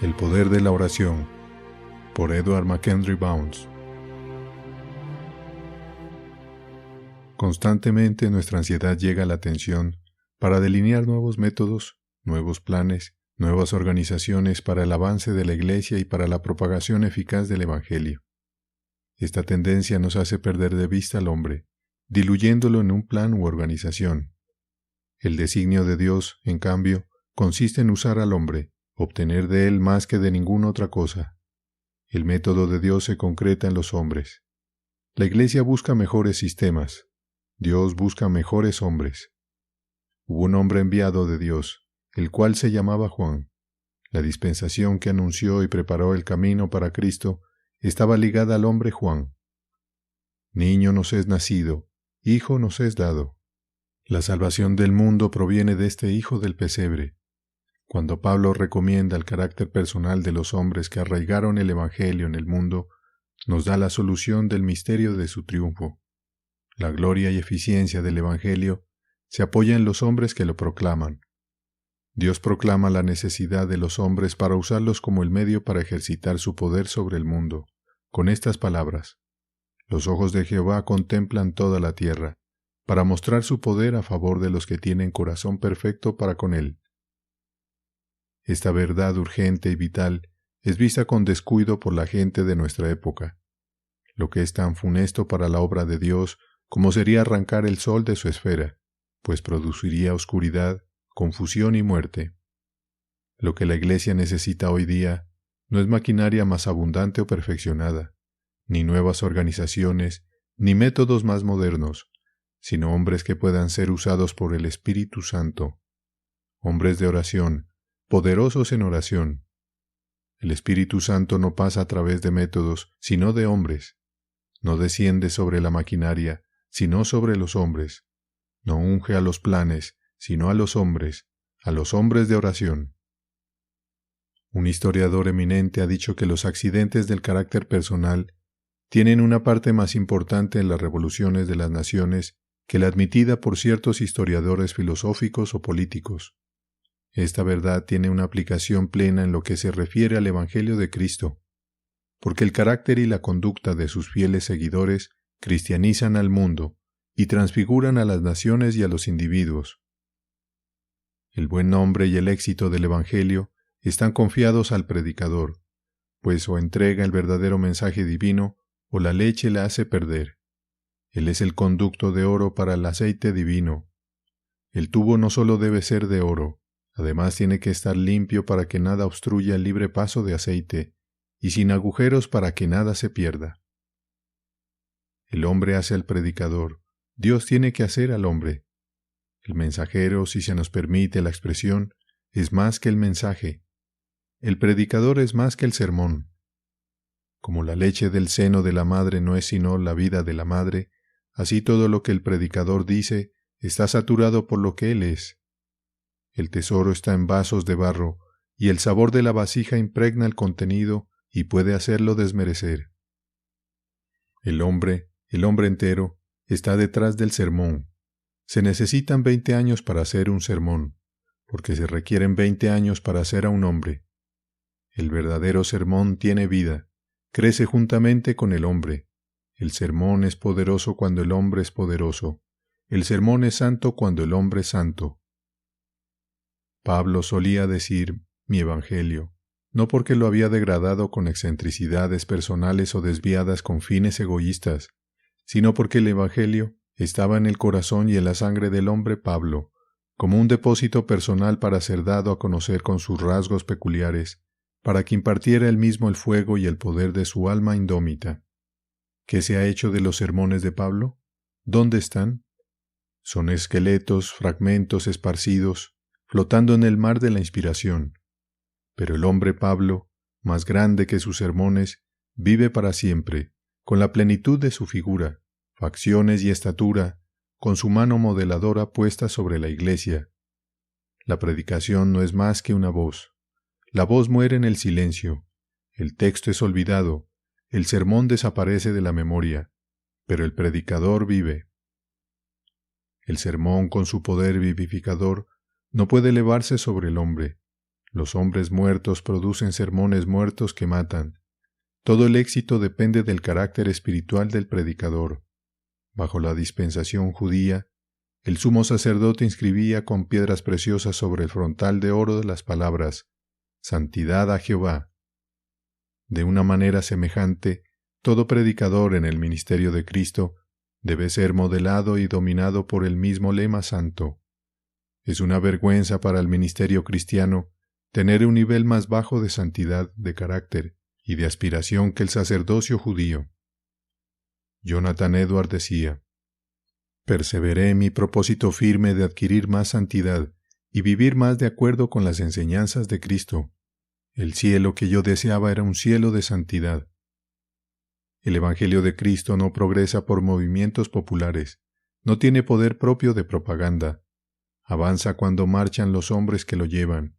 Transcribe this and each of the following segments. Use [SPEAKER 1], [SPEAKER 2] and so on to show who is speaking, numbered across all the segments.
[SPEAKER 1] El poder de la oración, por Edward McHenry Bounds. Constantemente nuestra ansiedad llega a la atención para delinear nuevos métodos, nuevos planes, nuevas organizaciones para el avance de la Iglesia y para la propagación eficaz del Evangelio. Esta tendencia nos hace perder de vista al hombre, diluyéndolo en un plan u organización. El designio de Dios, en cambio, consiste en usar al hombre, obtener de él más que de ninguna otra cosa. El método de Dios se concreta en los hombres. La Iglesia busca mejores sistemas. Dios busca mejores hombres. Hubo un hombre enviado de Dios, el cual se llamaba Juan. La dispensación que anunció y preparó el camino para Cristo estaba ligada al hombre Juan. Niño nos es nacido, hijo nos es dado. La salvación del mundo proviene de este hijo del pesebre. Cuando Pablo recomienda el carácter personal de los hombres que arraigaron el Evangelio en el mundo, nos da la solución del misterio de su triunfo. La gloria y eficiencia del Evangelio se apoya en los hombres que lo proclaman. Dios proclama la necesidad de los hombres para usarlos como el medio para ejercitar su poder sobre el mundo, con estas palabras: los ojos de Jehová contemplan toda la tierra, para mostrar su poder a favor de los que tienen corazón perfecto para con él. Esta verdad urgente y vital es vista con descuido por la gente de nuestra época. Lo que es tan funesto para la obra de Dios como sería arrancar el sol de su esfera, pues produciría oscuridad, confusión y muerte. Lo que la Iglesia necesita hoy día no es maquinaria más abundante o perfeccionada, ni nuevas organizaciones, ni métodos más modernos, sino hombres que puedan ser usados por el Espíritu Santo, hombres de oración, poderosos en oración. El Espíritu Santo no pasa a través de métodos, sino de hombres. No desciende sobre la maquinaria, sino sobre los hombres. No unge a los planes, sino a los hombres de oración. Un historiador eminente ha dicho que los accidentes del carácter personal tienen una parte más importante en las revoluciones de las naciones que la admitida por ciertos historiadores filosóficos o políticos. Esta verdad tiene una aplicación plena en lo que se refiere al Evangelio de Cristo, porque el carácter y la conducta de sus fieles seguidores cristianizan al mundo y transfiguran a las naciones y a los individuos. El buen nombre y el éxito del Evangelio están confiados al predicador, pues o entrega el verdadero mensaje divino o la leche la hace perder. Él es el conducto de oro para el aceite divino. El tubo no solo debe ser de oro, además tiene que estar limpio para que nada obstruya el libre paso de aceite, y sin agujeros para que nada se pierda. El hombre hace al predicador, Dios tiene que hacer al hombre. El mensajero, si se nos permite la expresión, es más que el mensaje. El predicador es más que el sermón. Como la leche del seno de la madre no es sino la vida de la madre, así todo lo que el predicador dice está saturado por lo que él es. El tesoro está en vasos de barro, y el sabor de la vasija impregna el contenido y puede hacerlo desmerecer. El hombre entero, está detrás del sermón. Se necesitan 20 años para hacer un sermón, porque se requieren 20 años para hacer a un hombre. El verdadero sermón tiene vida, crece juntamente con el hombre. El sermón es poderoso cuando el hombre es poderoso. El sermón es santo cuando el hombre es santo. Pablo solía decir mi evangelio, no porque lo había degradado con excentricidades personales o desviadas con fines egoístas, sino porque el evangelio estaba en el corazón y en la sangre del hombre Pablo, como un depósito personal para ser dado a conocer con sus rasgos peculiares, para que impartiera él mismo el fuego y el poder de su alma indómita. ¿Qué se ha hecho de los sermones de Pablo? ¿Dónde están? Son esqueletos, fragmentos esparcidos, flotando en el mar de la inspiración. Pero el hombre Pablo, más grande que sus sermones, vive para siempre, con la plenitud de su figura, facciones y estatura, con su mano modeladora puesta sobre la Iglesia. La predicación no es más que una voz. La voz muere en el silencio, el texto es olvidado, el sermón desaparece de la memoria, pero el predicador vive. El sermón, con su poder vivificador, no puede elevarse sobre el hombre. Los hombres muertos producen sermones muertos que matan. Todo el éxito depende del carácter espiritual del predicador. Bajo la dispensación judía, el sumo sacerdote inscribía con piedras preciosas sobre el frontal de oro las palabras «Santidad a Jehová». De una manera semejante, todo predicador en el ministerio de Cristo debe ser modelado y dominado por el mismo lema santo. Es una vergüenza para el ministerio cristiano tener un nivel más bajo de santidad, de carácter y de aspiración que el sacerdocio judío. Jonathan Edwards decía: «Perseveré en mi propósito firme de adquirir más santidad y vivir más de acuerdo con las enseñanzas de Cristo. El cielo que yo deseaba era un cielo de santidad». El Evangelio de Cristo no progresa por movimientos populares, no tiene poder propio de propaganda. Avanza cuando marchan los hombres que lo llevan.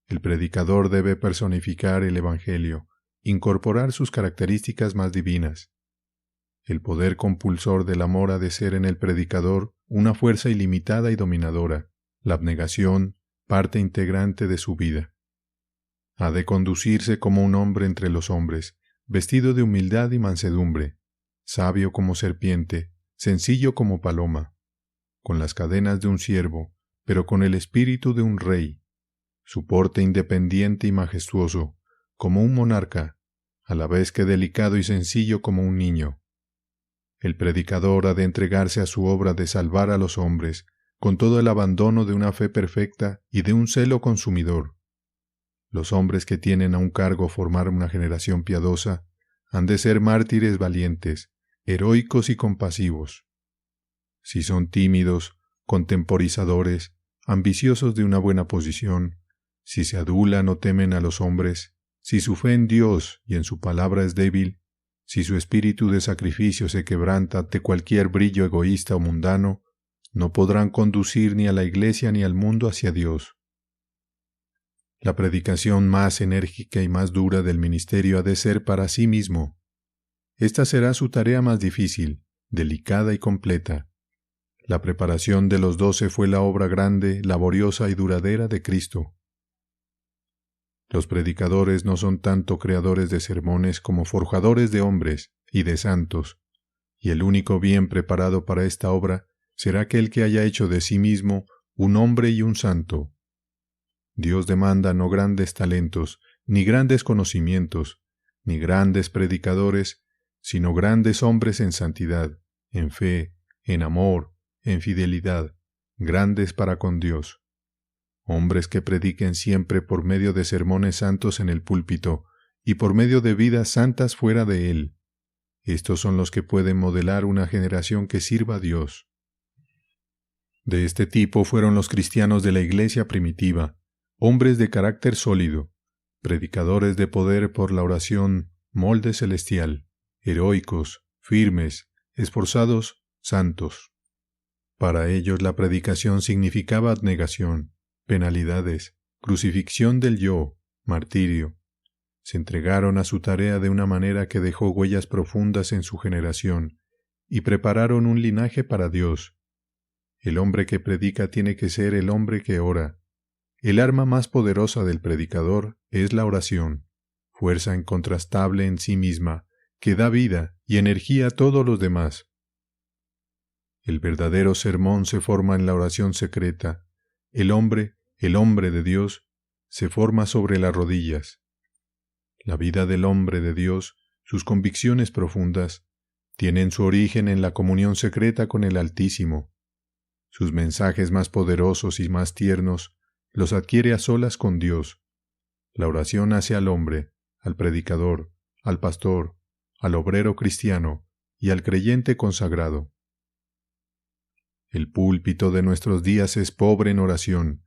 [SPEAKER 1] El predicador debe personificar el Evangelio, incorporar sus características más divinas. El poder compulsor del amor ha de ser en el predicador una fuerza ilimitada y dominadora, la abnegación, parte integrante de su vida. Ha de conducirse como un hombre entre los hombres, vestido de humildad y mansedumbre, sabio como serpiente, sencillo como paloma, con las cadenas de un siervo, pero con el espíritu de un rey, su porte independiente y majestuoso, como un monarca, a la vez que delicado y sencillo como un niño. El predicador ha de entregarse a su obra de salvar a los hombres, con todo el abandono de una fe perfecta y de un celo consumidor. Los hombres que tienen a un cargo formar una generación piadosa han de ser mártires valientes, heroicos y compasivos. Si son tímidos, contemporizadores, ambiciosos de una buena posición, si se adulan o temen a los hombres, si su fe en Dios y en su palabra es débil, si su espíritu de sacrificio se quebranta ante cualquier brillo egoísta o mundano, no podrán conducir ni a la Iglesia ni al mundo hacia Dios. La predicación más enérgica y más dura del ministerio ha de ser para sí mismo. Esta será su tarea más difícil, delicada y completa. La preparación de los 12 fue la obra grande, laboriosa y duradera de Cristo. Los predicadores no son tanto creadores de sermones como forjadores de hombres y de santos, y el único bien preparado para esta obra será aquel que haya hecho de sí mismo un hombre y un santo. Dios demanda no grandes talentos, ni grandes conocimientos, ni grandes predicadores, sino grandes hombres en santidad, en fe, en amor, en fidelidad, grandes para con Dios. Hombres que prediquen siempre por medio de sermones santos en el púlpito y por medio de vidas santas fuera de él. Estos son los que pueden modelar una generación que sirva a Dios. De este tipo fueron los cristianos de la iglesia primitiva, hombres de carácter sólido, predicadores de poder por la oración, molde celestial, heroicos, firmes, esforzados, santos. Para ellos la predicación significaba abnegación, penalidades, crucifixión del yo, martirio. Se entregaron a su tarea de una manera que dejó huellas profundas en su generación y prepararon un linaje para Dios. El hombre que predica tiene que ser el hombre que ora. El arma más poderosa del predicador es la oración, fuerza incontrastable en sí misma, que da vida y energía a todos los demás. El verdadero sermón se forma en la oración secreta. El hombre de Dios, se forma sobre las rodillas. La vida del hombre de Dios, sus convicciones profundas, tienen su origen en la comunión secreta con el Altísimo. Sus mensajes más poderosos y más tiernos los adquiere a solas con Dios. La oración hace al hombre, al predicador, al pastor, al obrero cristiano y al creyente consagrado. El púlpito de nuestros días es pobre en oración.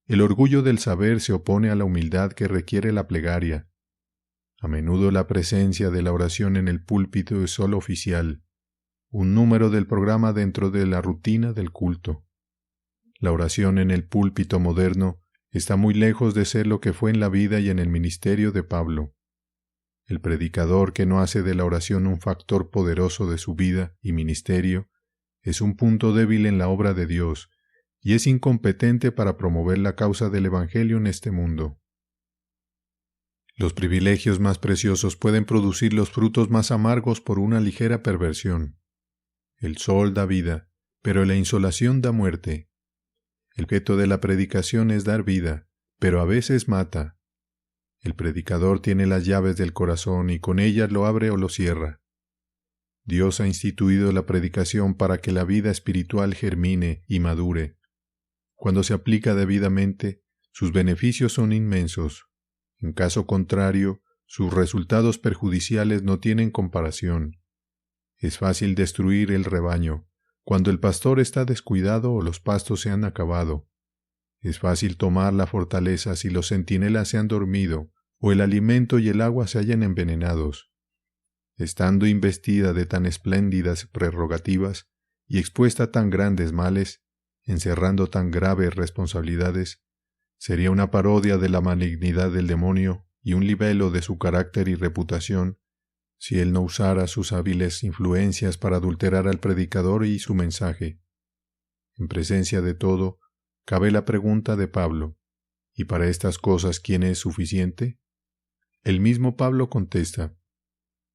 [SPEAKER 1] El orgullo del saber se opone a la humildad que requiere la plegaria. A menudo la presencia de la oración en el púlpito es solo oficial, un número del programa dentro de la rutina del culto. La oración en el púlpito moderno está muy lejos de ser lo que fue en la vida y en el ministerio de Pablo. El predicador que no hace de la oración un factor poderoso de su vida y ministerio es un punto débil en la obra de Dios y es incompetente para promover la causa del Evangelio en este mundo. Los privilegios más preciosos pueden producir los frutos más amargos por una ligera perversión. El sol da vida, pero la insolación da muerte. El objeto de la predicación es dar vida, pero a veces mata. El predicador tiene las llaves del corazón y con ellas lo abre o lo cierra. Dios ha instituido la predicación para que la vida espiritual germine y madure. Cuando se aplica debidamente, sus beneficios son inmensos. En caso contrario, sus resultados perjudiciales no tienen comparación. Es fácil destruir el rebaño cuando el pastor está descuidado o los pastos se han acabado. Es fácil tomar la fortaleza si los centinelas se han dormido o el alimento y el agua se hallan envenenados. Estando investida de tan espléndidas prerrogativas y expuesta a tan grandes males, encerrando tan graves responsabilidades, sería una parodia de la malignidad del demonio y un libelo de su carácter y reputación si él no usara sus hábiles influencias para adulterar al predicador y su mensaje. En presencia de todo, cabe la pregunta de Pablo: ¿y para estas cosas quién es suficiente? El mismo Pablo contesta: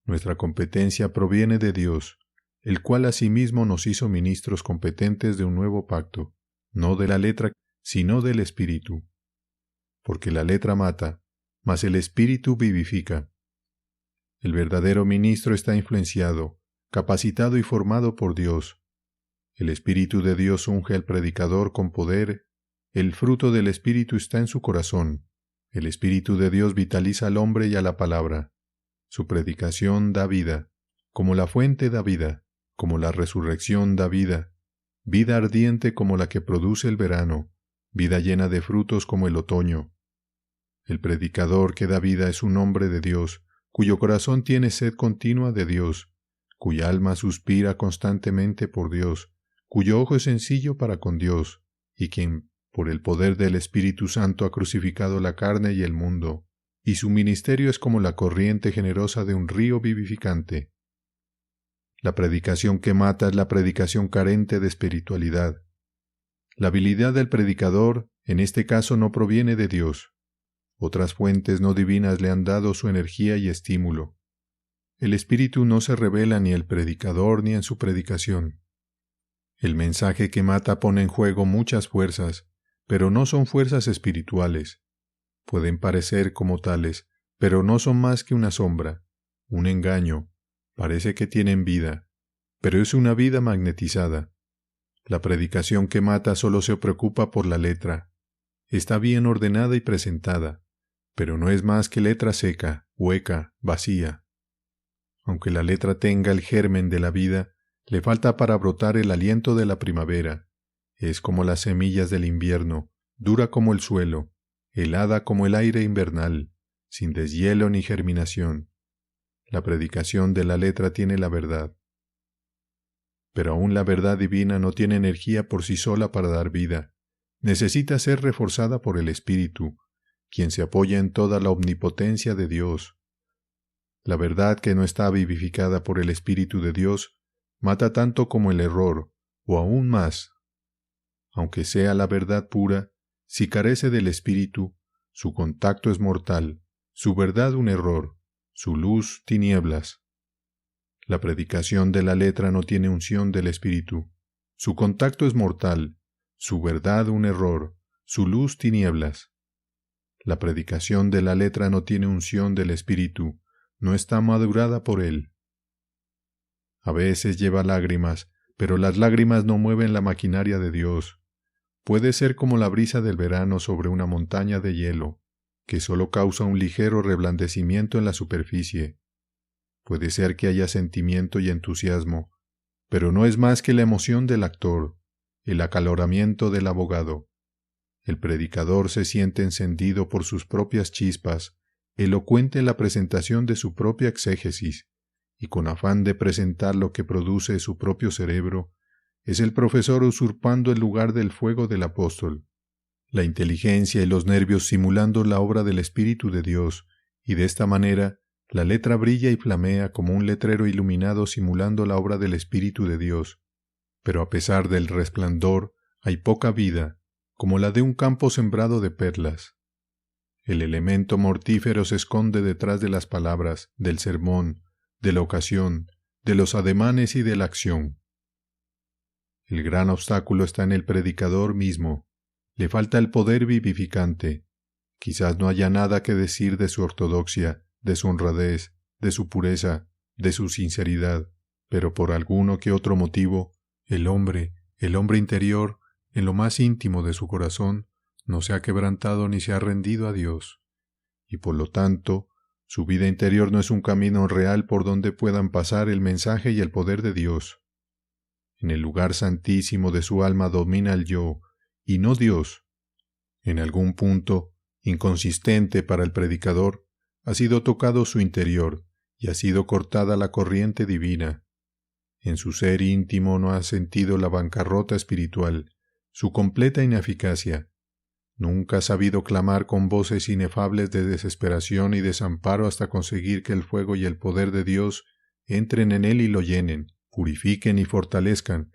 [SPEAKER 1] nuestra competencia proviene de Dios, el cual asimismo nos hizo ministros competentes de un nuevo pacto, no de la letra, sino del Espíritu. Porque la letra mata, mas el Espíritu vivifica. El verdadero ministro está influenciado, capacitado y formado por Dios. El Espíritu de Dios unge al predicador con poder. El fruto del Espíritu está en su corazón. El Espíritu de Dios vitaliza al hombre y a la palabra. Su predicación da vida, como la fuente da vida, como la resurrección da vida, vida ardiente como la que produce el verano, vida llena de frutos como el otoño. El predicador que da vida es un hombre de Dios, cuyo corazón tiene sed continua de Dios, cuya alma suspira constantemente por Dios, cuyo ojo es sencillo para con Dios, y quien, por el poder del Espíritu Santo, ha crucificado la carne y el mundo, y su ministerio es como la corriente generosa de un río vivificante. La predicación que mata es la predicación carente de espiritualidad. La habilidad del predicador, en este caso, no proviene de Dios. Otras fuentes no divinas le han dado su energía y estímulo. El Espíritu no se revela ni el predicador ni en su predicación. El mensaje que mata pone en juego muchas fuerzas, pero no son fuerzas espirituales. Pueden parecer como tales, pero no son más que una sombra, un engaño. Parece que tienen vida, pero es una vida magnetizada. La predicación que mata solo se preocupa por la letra. Está bien ordenada y presentada, pero no es más que letra seca, hueca, vacía. Aunque la letra tenga el germen de la vida, le falta para brotar el aliento de la primavera. Es como las semillas del invierno, dura como el suelo, helada como el aire invernal, sin deshielo ni germinación. La predicación de la letra tiene la verdad. Pero aún la verdad divina no tiene energía por sí sola para dar vida. Necesita ser reforzada por el Espíritu, quien se apoya en toda la omnipotencia de Dios. La verdad que no está vivificada por el Espíritu de Dios mata tanto como el error, o aún más. Aunque sea la verdad pura, si carece del Espíritu, su contacto es mortal, su verdad un error, su luz tinieblas. La predicación de la letra no tiene unción del Espíritu. Su contacto es mortal, su verdad un error, su luz tinieblas. La predicación de la letra no tiene unción del Espíritu, no está madurada por él. A veces lleva lágrimas, pero las lágrimas no mueven la maquinaria de Dios. Puede ser como la brisa del verano sobre una montaña de hielo, que solo causa un ligero reblandecimiento en la superficie. Puede ser que haya sentimiento y entusiasmo, pero no es más que la emoción del actor, el acaloramiento del abogado. El predicador se siente encendido por sus propias chispas, elocuente en la presentación de su propia exégesis, y con afán de presentar lo que produce su propio cerebro, es el profesor usurpando el lugar del fuego del apóstol. La inteligencia y los nervios simulando la obra del Espíritu de Dios, y de esta manera, la letra brilla y flamea como un letrero iluminado simulando la obra del Espíritu de Dios. Pero a pesar del resplandor, hay poca vida, como la de un campo sembrado de perlas. El elemento mortífero se esconde detrás de las palabras, del sermón, de la ocasión, de los ademanes y de la acción. El gran obstáculo está en el predicador mismo. Le falta el poder vivificante. Quizás no haya nada que decir de su ortodoxia, de su honradez, de su pureza, de su sinceridad, pero por alguno que otro motivo, el hombre interior, en lo más íntimo de su corazón, no se ha quebrantado ni se ha rendido a Dios, y por lo tanto, su vida interior no es un camino real por donde puedan pasar el mensaje y el poder de Dios. En el lugar santísimo de su alma domina el yo, y no Dios. En algún punto, inconsistente para el predicador, ha sido tocado su interior, y ha sido cortada la corriente divina. En su ser íntimo no ha sentido la bancarrota espiritual, su completa ineficacia. Nunca ha sabido clamar con voces inefables de desesperación y desamparo hasta conseguir que el fuego y el poder de Dios entren en él y lo llenen, purifiquen y fortalezcan.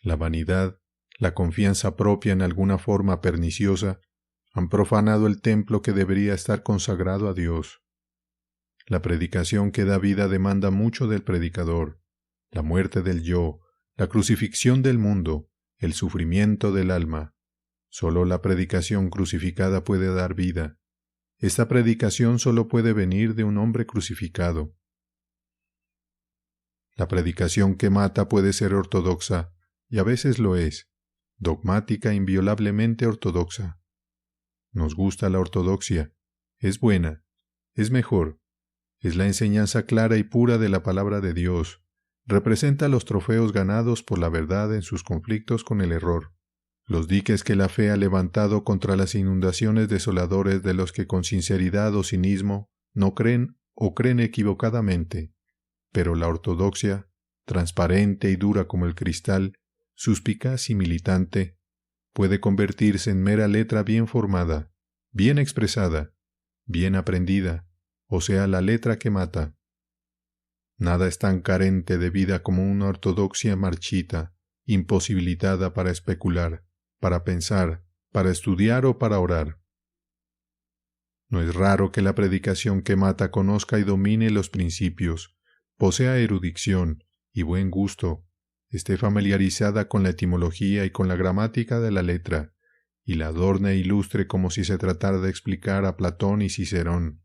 [SPEAKER 1] La vanidad, la confianza propia en alguna forma perniciosa, han profanado el templo que debería estar consagrado a Dios. La predicación que da vida demanda mucho del predicador, la muerte del yo, la crucifixión del mundo, el sufrimiento del alma. Solo la predicación crucificada puede dar vida. Esta predicación solo puede venir de un hombre crucificado. La predicación que mata puede ser ortodoxa, y a veces lo es, dogmática inviolablemente ortodoxa. Nos gusta la ortodoxia, es buena, es mejor, es la enseñanza clara y pura de la palabra de Dios, representa los trofeos ganados por la verdad en sus conflictos con el error, los diques que la fe ha levantado contra las inundaciones desoladores de los que con sinceridad o cinismo no creen o creen equivocadamente, pero la ortodoxia, transparente y dura como el cristal, suspicaz y militante, puede convertirse en mera letra bien formada, bien expresada, bien aprendida, o sea, la letra que mata. Nada es tan carente de vida como una ortodoxia marchita, imposibilitada para especular, para pensar, para estudiar o para orar. No es raro que la predicación que mata conozca y domine los principios, posea erudición y buen gusto, esté familiarizada con la etimología y con la gramática de la letra, y la adorne e ilustre como si se tratara de explicar a Platón y Cicerón,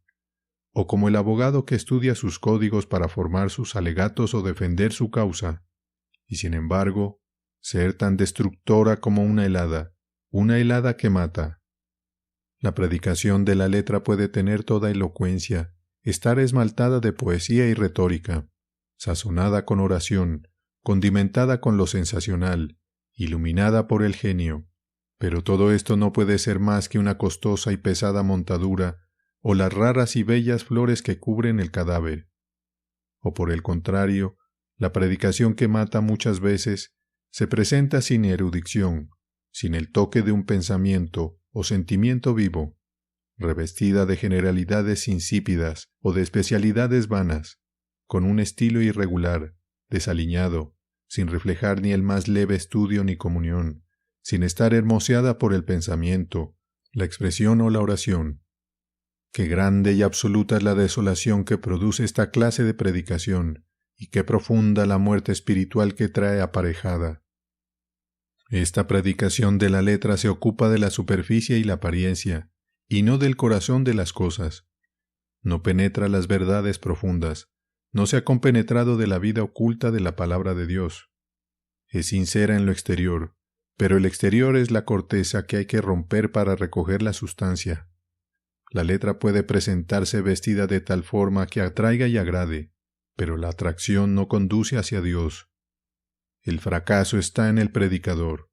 [SPEAKER 1] o como el abogado que estudia sus códigos para formar sus alegatos o defender su causa, y sin embargo, ser tan destructora como una helada que mata. La predicación de la letra puede tener toda elocuencia, estar esmaltada de poesía y retórica, sazonada con oración, condimentada con lo sensacional, iluminada por el genio, pero todo esto no puede ser más que una costosa y pesada montadura o las raras y bellas flores que cubren el cadáver. O por el contrario, la predicación que mata muchas veces se presenta sin erudición, sin el toque de un pensamiento o sentimiento vivo, revestida de generalidades insípidas o de especialidades vanas, con un estilo irregular, desaliñado, sin reflejar ni el más leve estudio ni comunión, sin estar hermoseada por el pensamiento, la expresión o la oración. Qué grande y absoluta es la desolación que produce esta clase de predicación, y qué profunda la muerte espiritual que trae aparejada. Esta predicación de la letra se ocupa de la superficie y la apariencia, y no del corazón de las cosas. No penetra las verdades profundas, no se ha compenetrado de la vida oculta de la palabra de Dios. Es sincera en lo exterior, pero el exterior es la corteza que hay que romper para recoger la sustancia. La letra puede presentarse vestida de tal forma que atraiga y agrade, pero la atracción no conduce hacia Dios. El fracaso está en el predicador.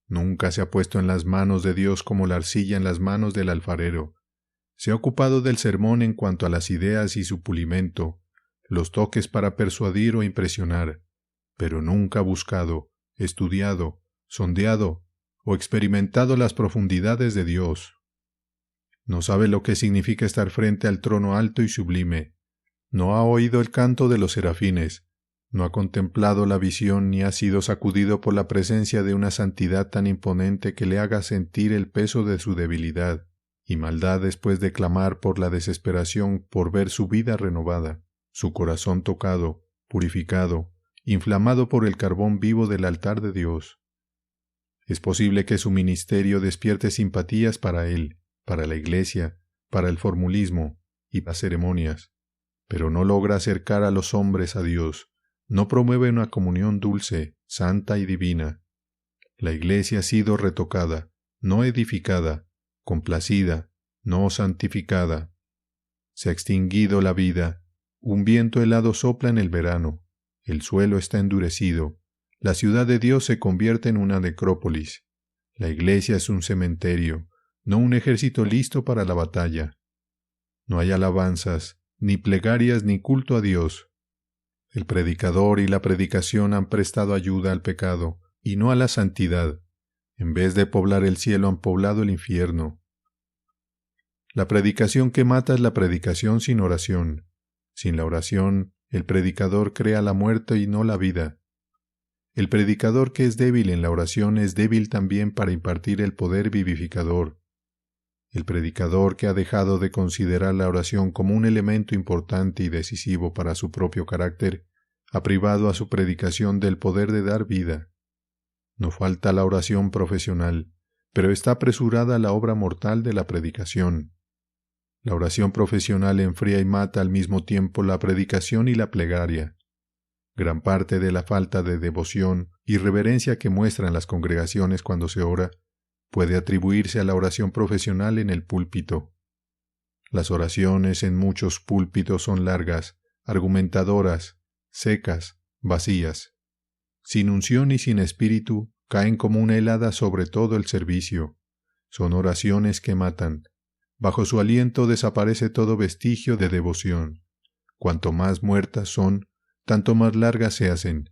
[SPEAKER 1] Nunca se ha puesto en las manos de Dios como la arcilla en las manos del alfarero. Se ha ocupado del sermón en cuanto a las ideas y su pulimento, los toques para persuadir o impresionar, pero nunca ha buscado, estudiado, sondeado o experimentado las profundidades de Dios. No sabe lo que significa estar frente al trono alto y sublime. No ha oído el canto de los serafines. No ha contemplado la visión ni ha sido sacudido por la presencia de una santidad tan imponente que le haga sentir el peso de su debilidad y maldad después de clamar por la desesperación por ver su vida renovada, su corazón tocado, purificado, inflamado por el carbón vivo del altar de Dios. Es posible que su ministerio despierte simpatías para él, para la Iglesia, para el formulismo y para ceremonias, pero no logra acercar a los hombres a Dios, no promueve una comunión dulce, santa y divina. La Iglesia ha sido retocada, no edificada, complacida, no santificada. Se ha extinguido la vida, un viento helado sopla en el verano, el suelo está endurecido, la ciudad de Dios se convierte en una necrópolis. La Iglesia es un cementerio, no un ejército listo para la batalla. No hay alabanzas, ni plegarias, ni culto a Dios. El predicador y la predicación han prestado ayuda al pecado, y no a la santidad. En vez de poblar el cielo, han poblado el infierno. La predicación que mata es la predicación sin oración. Sin la oración, el predicador crea la muerte y no la vida. El predicador que es débil en la oración es débil también para impartir el poder vivificador. El predicador que ha dejado de considerar la oración como un elemento importante y decisivo para su propio carácter, ha privado a su predicación del poder de dar vida. No falta la oración profesional, pero está apresurada la obra mortal de la predicación. La oración profesional enfría y mata al mismo tiempo la predicación y la plegaria. Gran parte de la falta de devoción y reverencia que muestran las congregaciones cuando se ora puede atribuirse a la oración profesional en el púlpito. Las oraciones en muchos púlpitos son largas, argumentadoras, secas, vacías. Sin unción y sin espíritu, caen como una helada sobre todo el servicio. Son oraciones que matan. Bajo su aliento desaparece todo vestigio de devoción. Cuanto más muertas son, tanto más largas se hacen.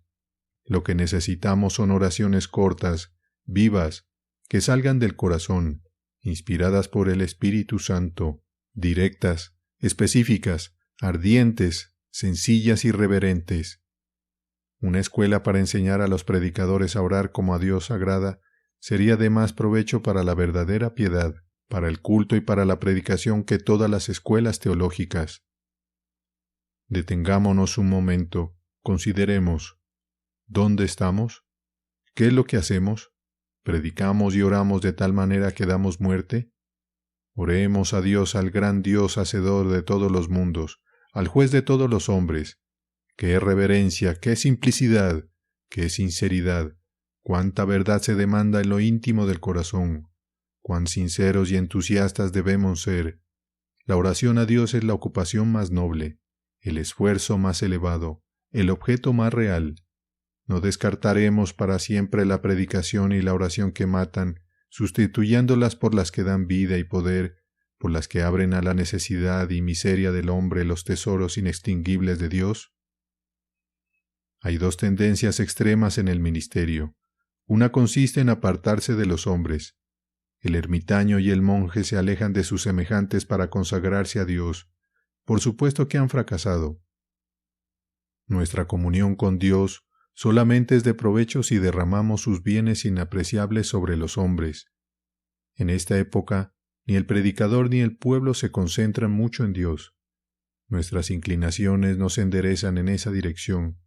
[SPEAKER 1] Lo que necesitamos son oraciones cortas, vivas, que salgan del corazón, inspiradas por el Espíritu Santo, directas, específicas, ardientes, sencillas y reverentes. Una escuela para enseñar a los predicadores a orar como a Dios agrada sería de más provecho para la verdadera piedad, para el culto y para la predicación que todas las escuelas teológicas. Detengámonos un momento, consideremos, ¿dónde estamos? ¿Qué es lo que hacemos? ¿Predicamos y oramos de tal manera que damos muerte? Oremos a Dios, al gran Dios hacedor de todos los mundos, al juez de todos los hombres. ¡Qué reverencia, qué simplicidad, qué sinceridad! ¡Cuánta verdad se demanda en lo íntimo del corazón! ¡Cuán sinceros y entusiastas debemos ser! La oración a Dios es la ocupación más noble, el esfuerzo más elevado, el objeto más real. No descartaremos para siempre la predicación y la oración que matan, sustituyéndolas por las que dan vida y poder, por las que abren a la necesidad y miseria del hombre los tesoros inextinguibles de Dios. Hay dos tendencias extremas en el ministerio. Una consiste en apartarse de los hombres. El ermitaño y el monje se alejan de sus semejantes para consagrarse a Dios. Por supuesto que han fracasado. Nuestra comunión con Dios solamente es de provecho si derramamos sus bienes inapreciables sobre los hombres. En esta época, ni el predicador ni el pueblo se concentran mucho en Dios. Nuestras inclinaciones no se enderezan en esa dirección.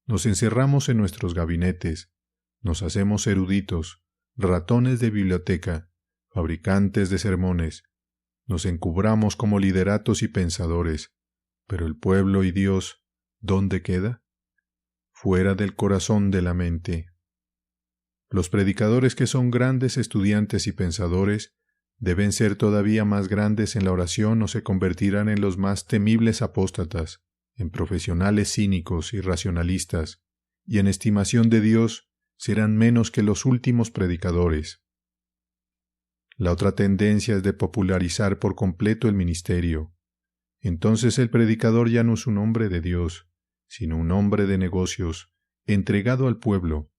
[SPEAKER 1] Nos encerramos en nuestros gabinetes, nos hacemos eruditos, ratones de biblioteca, fabricantes de sermones, nos encubramos como lideratos y pensadores, pero el pueblo y Dios, ¿dónde queda? Fuera del corazón de la mente. Los predicadores que son grandes estudiantes y pensadores deben ser todavía más grandes en la oración o se convertirán en los más temibles apóstatas, en profesionales cínicos y racionalistas, y en estimación de Dios serán menos que los últimos predicadores. La otra tendencia es de popularizar por completo el ministerio. Entonces el predicador ya no es un hombre de Dios, sino un hombre de negocios, entregado al pueblo.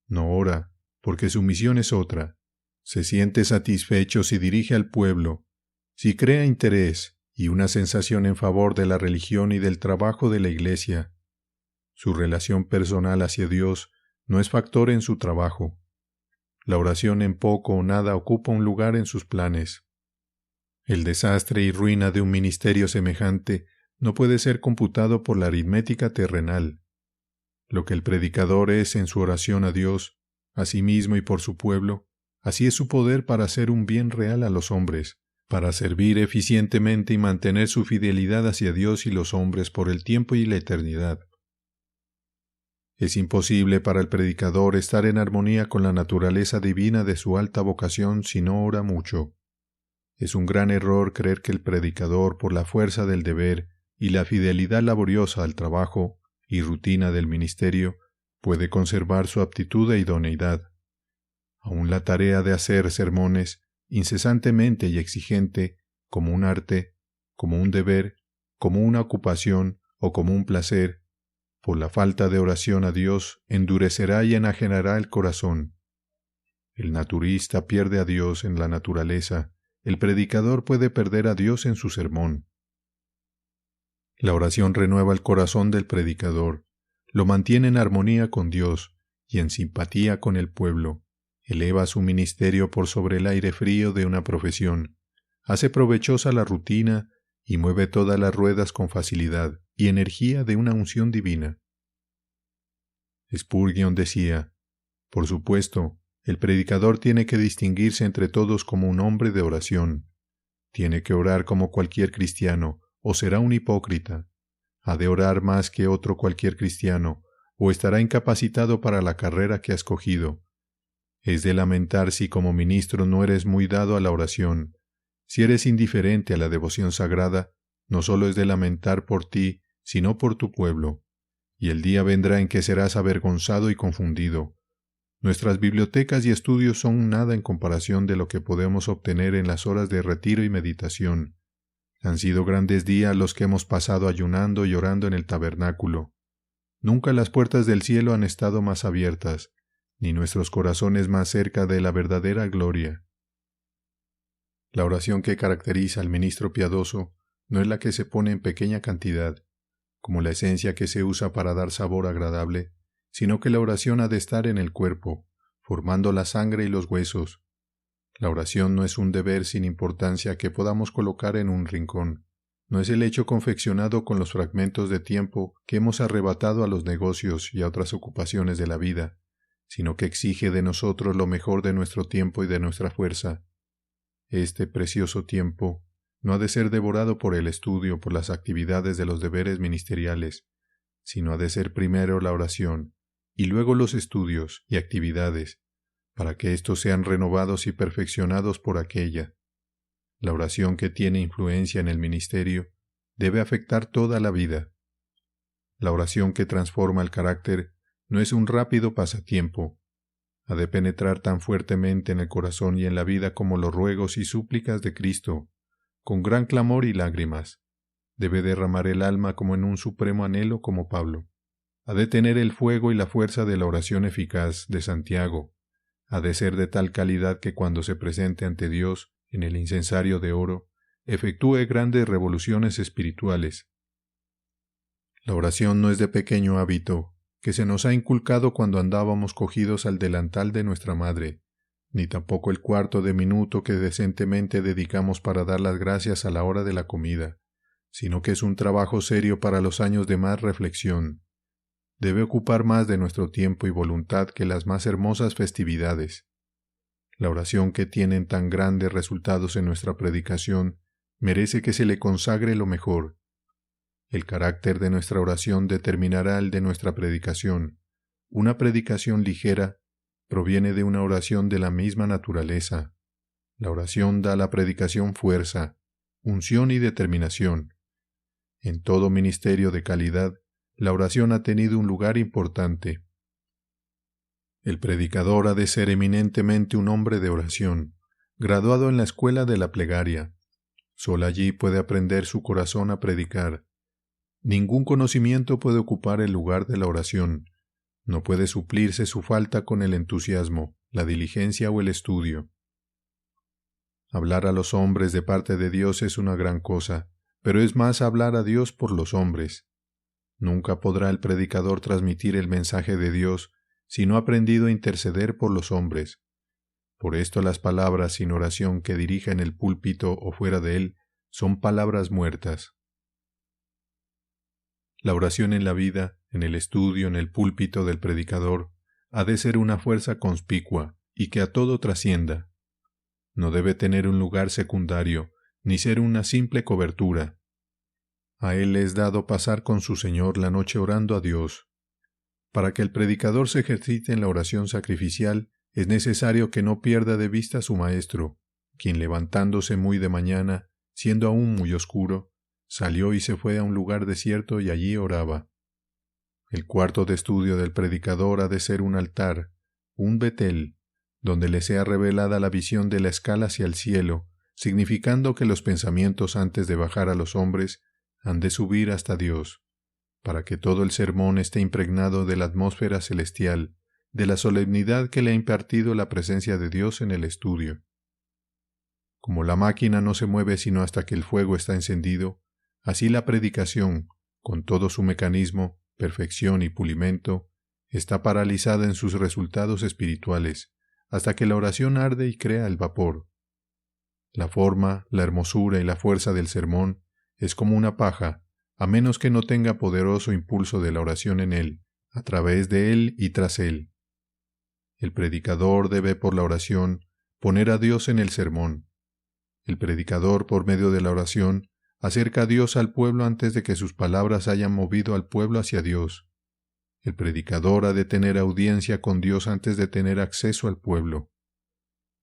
[SPEAKER 1] No ora, porque su misión es otra. Se siente satisfecho si dirige al pueblo, si crea interés y una sensación en favor de la religión y del trabajo de la Iglesia. Su relación personal hacia Dios no es factor en su trabajo. La oración en poco o nada ocupa un lugar en sus planes. El desastre y ruina de un ministerio semejante no puede ser computado por la aritmética terrenal. Lo que el predicador es en su oración a Dios, a sí mismo y por su pueblo, así es su poder para hacer un bien real a los hombres, para servir eficientemente y mantener su fidelidad hacia Dios y los hombres por el tiempo y la eternidad. Es imposible para el predicador estar en armonía con la naturaleza divina de su alta vocación si no ora mucho. Es un gran error creer que el predicador, por la fuerza del deber y la fidelidad laboriosa al trabajo y rutina del ministerio, puede conservar su aptitud e idoneidad. Aún la tarea de hacer sermones, incesantemente y exigente, como un arte, como un deber, como una ocupación o como un placer, por la falta de oración a Dios, endurecerá y enajenará el corazón. El naturista pierde a Dios en la naturaleza, el predicador puede perder a Dios en su sermón. La oración renueva el corazón del predicador, lo mantiene en armonía con Dios y en simpatía con el pueblo, eleva su ministerio por sobre el aire frío de una profesión, hace provechosa la rutina y mueve todas las ruedas con facilidad y energía de una unción divina. Spurgeon decía, por supuesto, el predicador tiene que distinguirse entre todos como un hombre de oración. Tiene que orar como cualquier cristiano, o será un hipócrita. Ha de orar más que otro cualquier cristiano, o estará incapacitado para la carrera que ha escogido. Es de lamentar si como ministro no eres muy dado a la oración. Si eres indiferente a la devoción sagrada, no solo es de lamentar por ti, sino por tu pueblo. Y el día vendrá en que serás avergonzado y confundido. Nuestras bibliotecas y estudios son nada en comparación de lo que podemos obtener en las horas de retiro y meditación. Han sido grandes días los que hemos pasado ayunando y orando en el tabernáculo. Nunca las puertas del cielo han estado más abiertas, ni nuestros corazones más cerca de la verdadera gloria. La oración que caracteriza al ministro piadoso no es la que se pone en pequeña cantidad, como la esencia que se usa para dar sabor agradable, sino que la oración ha de estar en el cuerpo, formando la sangre y los huesos. La oración no es un deber sin importancia que podamos colocar en un rincón. No es el hecho confeccionado con los fragmentos de tiempo que hemos arrebatado a los negocios y a otras ocupaciones de la vida, sino que exige de nosotros lo mejor de nuestro tiempo y de nuestra fuerza. Este precioso tiempo no ha de ser devorado por el estudio, por las actividades de los deberes ministeriales, sino ha de ser primero la oración, y luego los estudios y actividades, para que éstos sean renovados y perfeccionados por aquella. La oración que tiene influencia en el ministerio debe afectar toda la vida. La oración que transforma el carácter no es un rápido pasatiempo. Ha de penetrar tan fuertemente en el corazón y en la vida como los ruegos y súplicas de Cristo, con gran clamor y lágrimas. Debe derramar el alma como en un supremo anhelo como Pablo. Ha de tener el fuego y la fuerza de la oración eficaz de Santiago. Ha de ser de tal calidad que cuando se presente ante Dios en el incensario de oro, efectúe grandes revoluciones espirituales. La oración no es de pequeño hábito, que se nos ha inculcado cuando andábamos cogidos al delantal de nuestra madre, ni tampoco el cuarto de minuto que decentemente dedicamos para dar las gracias a la hora de la comida, sino que es un trabajo serio para los años de más reflexión. Debe ocupar más de nuestro tiempo y voluntad que las más hermosas festividades. La oración que tiene tan grandes resultados en nuestra predicación merece que se le consagre lo mejor. El carácter de nuestra oración determinará el de nuestra predicación. Una predicación ligera proviene de una oración de la misma naturaleza. La oración da a la predicación fuerza, unción y determinación. En todo ministerio de calidad, la oración ha tenido un lugar importante. El predicador ha de ser eminentemente un hombre de oración, graduado en la escuela de la plegaria. Solo allí puede aprender su corazón a predicar. Ningún conocimiento puede ocupar el lugar de la oración. No puede suplirse su falta con el entusiasmo, la diligencia o el estudio. Hablar a los hombres de parte de Dios es una gran cosa, pero es más hablar a Dios por los hombres. Nunca podrá el predicador transmitir el mensaje de Dios si no ha aprendido a interceder por los hombres. Por esto las palabras sin oración que dirija en el púlpito o fuera de él son palabras muertas. La oración en la vida, en el estudio, en el púlpito del predicador, ha de ser una fuerza conspicua y que a todo trascienda. No debe tener un lugar secundario, ni ser una simple cobertura. A él le es dado pasar con su Señor la noche orando a Dios. Para que el predicador se ejercite en la oración sacrificial, es necesario que no pierda de vista a su Maestro, quien levantándose muy de mañana, siendo aún muy oscuro, salió y se fue a un lugar desierto y allí oraba. El cuarto de estudio del predicador ha de ser un altar, un Betel, donde le sea revelada la visión de la escala hacia el cielo, significando que los pensamientos antes de bajar a los hombres han de subir hasta Dios, para que todo el sermón esté impregnado de la atmósfera celestial, de la solemnidad que le ha impartido la presencia de Dios en el estudio. Como la máquina no se mueve sino hasta que el fuego está encendido, así la predicación, con todo su mecanismo, perfección y pulimento, está paralizada en sus resultados espirituales, hasta que la oración arde y crea el vapor. La forma, la hermosura y la fuerza del sermón es como una paja, a menos que no tenga poderoso impulso de la oración en él, a través de él y tras él. El predicador debe por la oración poner a Dios en el sermón. El predicador, por medio de la oración, acerca a Dios al pueblo antes de que sus palabras hayan movido al pueblo hacia Dios. El predicador ha de tener audiencia con Dios antes de tener acceso al pueblo.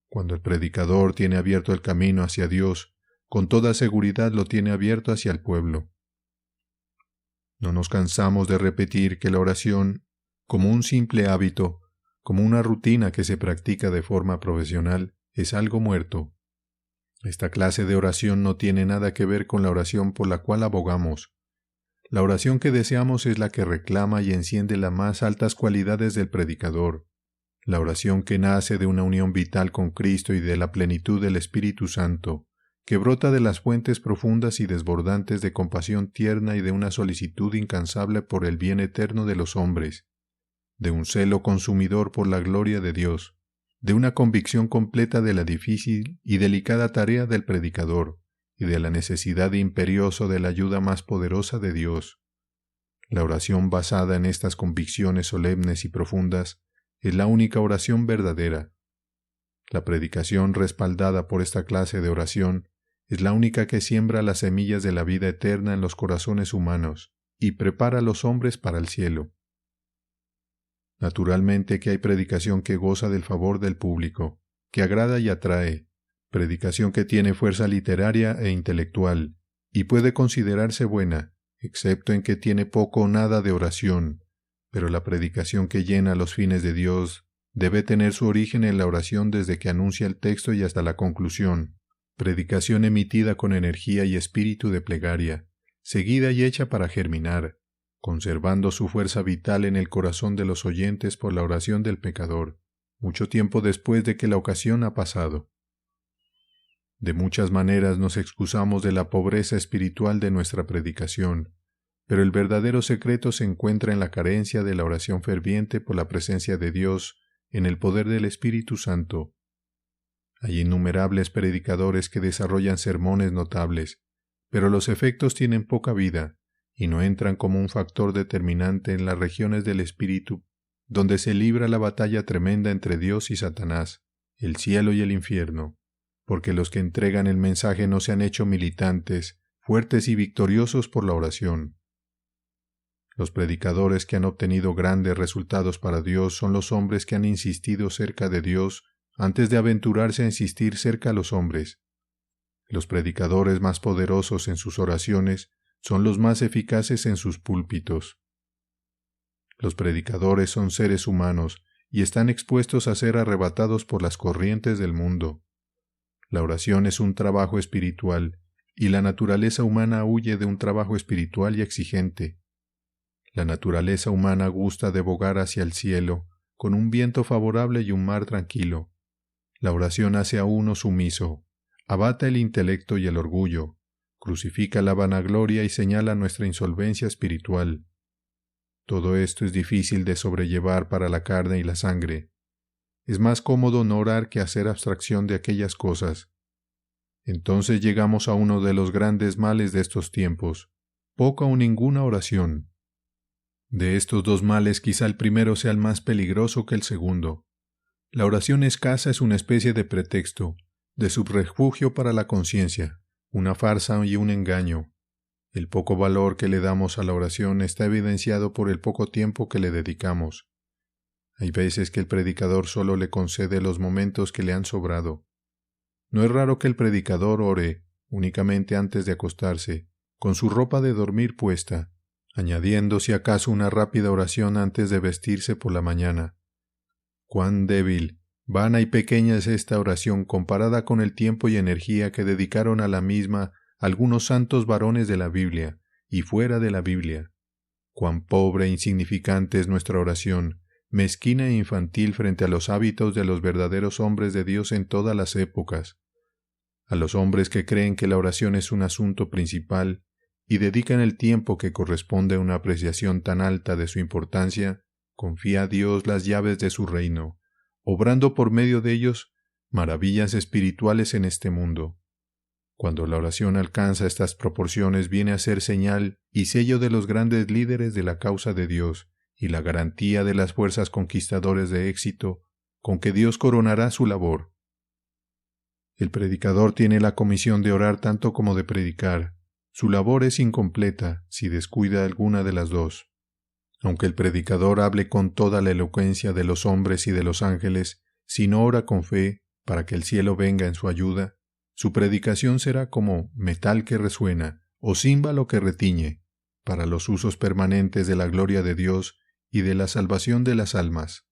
[SPEAKER 1] Cuando el predicador tiene abierto el camino hacia Dios, con toda seguridad lo tiene abierto hacia el pueblo. No nos cansamos de repetir que la oración, como un simple hábito, como una rutina que se practica de forma profesional, es algo muerto. Esta clase de oración no tiene nada que ver con la oración por la cual abogamos. La oración que deseamos es la que reclama y enciende las más altas cualidades del predicador. La oración que nace de una unión vital con Cristo y de la plenitud del Espíritu Santo, que brota de las fuentes profundas y desbordantes de compasión tierna y de una solicitud incansable por el bien eterno de los hombres, de un celo consumidor por la gloria de Dios, de una convicción completa de la difícil y delicada tarea del predicador y de la necesidad imperiosa de la ayuda más poderosa de Dios. La oración basada en estas convicciones solemnes y profundas es la única oración verdadera. La predicación respaldada por esta clase de oración es la única que siembra las semillas de la vida eterna en los corazones humanos y prepara a los hombres para el cielo. Naturalmente que hay predicación que goza del favor del público, que agrada y atrae, predicación que tiene fuerza literaria e intelectual, y puede considerarse buena, excepto en que tiene poco o nada de oración, pero la predicación que llena los fines de Dios debe tener su origen en la oración desde que anuncia el texto y hasta la conclusión, predicación emitida con energía y espíritu de plegaria, seguida y hecha para germinar, conservando su fuerza vital en el corazón de los oyentes por la oración del pecador, mucho tiempo después de que la ocasión ha pasado. De muchas maneras nos excusamos de la pobreza espiritual de nuestra predicación, pero el verdadero secreto se encuentra en la carencia de la oración ferviente por la presencia de Dios en el poder del Espíritu Santo. Hay innumerables predicadores que desarrollan sermones notables, pero los efectos tienen poca vida y no entran como un factor determinante en las regiones del Espíritu, donde se libra la batalla tremenda entre Dios y Satanás, el cielo y el infierno, porque los que entregan el mensaje no se han hecho militantes, fuertes y victoriosos por la oración. Los predicadores que han obtenido grandes resultados para Dios son los hombres que han insistido cerca de Dios antes de aventurarse a insistir cerca a los hombres. Los predicadores más poderosos en sus oraciones son los más eficaces en sus púlpitos. Los predicadores son seres humanos y están expuestos a ser arrebatados por las corrientes del mundo. La oración es un trabajo espiritual y la naturaleza humana huye de un trabajo espiritual y exigente. La naturaleza humana gusta de bogar hacia el cielo, con un viento favorable y un mar tranquilo. La oración hace a uno sumiso, abata el intelecto y el orgullo, crucifica la vanagloria y señala nuestra insolvencia espiritual. Todo esto es difícil de sobrellevar para la carne y la sangre. Es más cómodo no orar que hacer abstracción de aquellas cosas. Entonces llegamos a uno de los grandes males de estos tiempos: poca o ninguna oración. De estos dos males quizá el primero sea el más peligroso que el segundo. La oración escasa es una especie de pretexto, de subrefugio para la conciencia, una farsa y un engaño. El poco valor que le damos a la oración está evidenciado por el poco tiempo que le dedicamos. Hay veces que el predicador solo le concede los momentos que le han sobrado. No es raro que el predicador ore únicamente antes de acostarse, con su ropa de dormir puesta, añadiendo si acaso una rápida oración antes de vestirse por la mañana. Cuán débil, vana y pequeña es esta oración comparada con el tiempo y energía que dedicaron a la misma algunos santos varones de la Biblia y fuera de la Biblia. Cuán pobre e insignificante es nuestra oración, mezquina e infantil frente a los hábitos de los verdaderos hombres de Dios en todas las épocas. A los hombres que creen que la oración es un asunto principal y dedican el tiempo que corresponde a una apreciación tan alta de su importancia, confía a Dios las llaves de su reino, obrando por medio de ellos maravillas espirituales en este mundo. Cuando la oración alcanza estas proporciones, viene a ser señal y sello de los grandes líderes de la causa de Dios y la garantía de las fuerzas conquistadoras de éxito con que Dios coronará su labor. El predicador tiene la comisión de orar tanto como de predicar. Su labor es incompleta si descuida alguna de las dos. Aunque el predicador hable con toda la elocuencia de los hombres y de los ángeles, si no ora con fe para que el cielo venga en su ayuda, su predicación será como metal que resuena o címbalo que retiñe, para los usos permanentes de la gloria de Dios y de la salvación de las almas.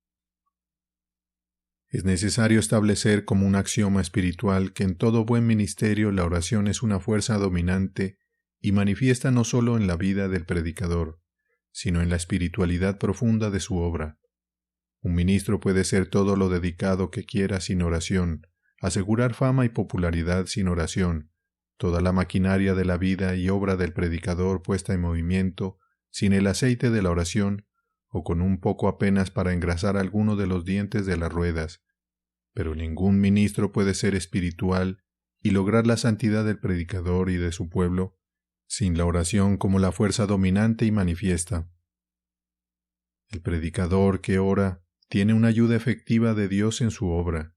[SPEAKER 1] Es necesario establecer como un axioma espiritual que en todo buen ministerio la oración es una fuerza dominante y manifiesta no solo en la vida del predicador, sino en la espiritualidad profunda de su obra. Un ministro puede ser todo lo dedicado que quiera sin oración, asegurar fama y popularidad sin oración, toda la maquinaria de la vida y obra del predicador puesta en movimiento, sin el aceite de la oración, o con un poco apenas para engrasar alguno de los dientes de las ruedas. Pero ningún ministro puede ser espiritual y lograr la santidad del predicador y de su pueblo sin la oración como la fuerza dominante y manifiesta. El predicador que ora tiene una ayuda efectiva de Dios en su obra.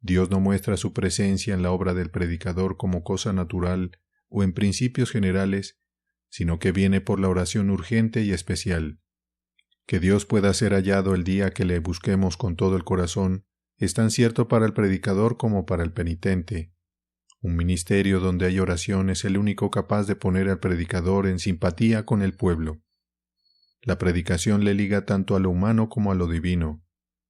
[SPEAKER 1] Dios no muestra su presencia en la obra del predicador como cosa natural o en principios generales, sino que viene por la oración urgente y especial. Que Dios pueda ser hallado el día que le busquemos con todo el corazón es tan cierto para el predicador como para el penitente. Un ministerio donde hay oración es el único capaz de poner al predicador en simpatía con el pueblo. La predicación le liga tanto a lo humano como a lo divino.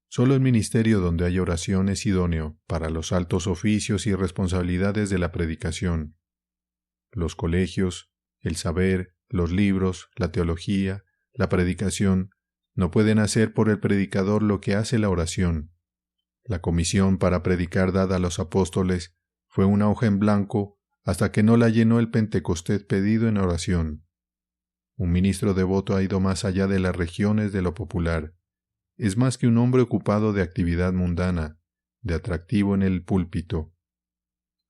[SPEAKER 1] Solo el ministerio donde hay oración es idóneo para los altos oficios y responsabilidades de la predicación. Los colegios, el saber, los libros, la teología, la predicación, no pueden hacer por el predicador lo que hace la oración. La comisión para predicar dada a los apóstoles fue una hoja en blanco hasta que no la llenó el Pentecostés pedido en oración. Un ministro devoto ha ido más allá de las regiones de lo popular. Es más que un hombre ocupado de actividad mundana, de atractivo en el púlpito.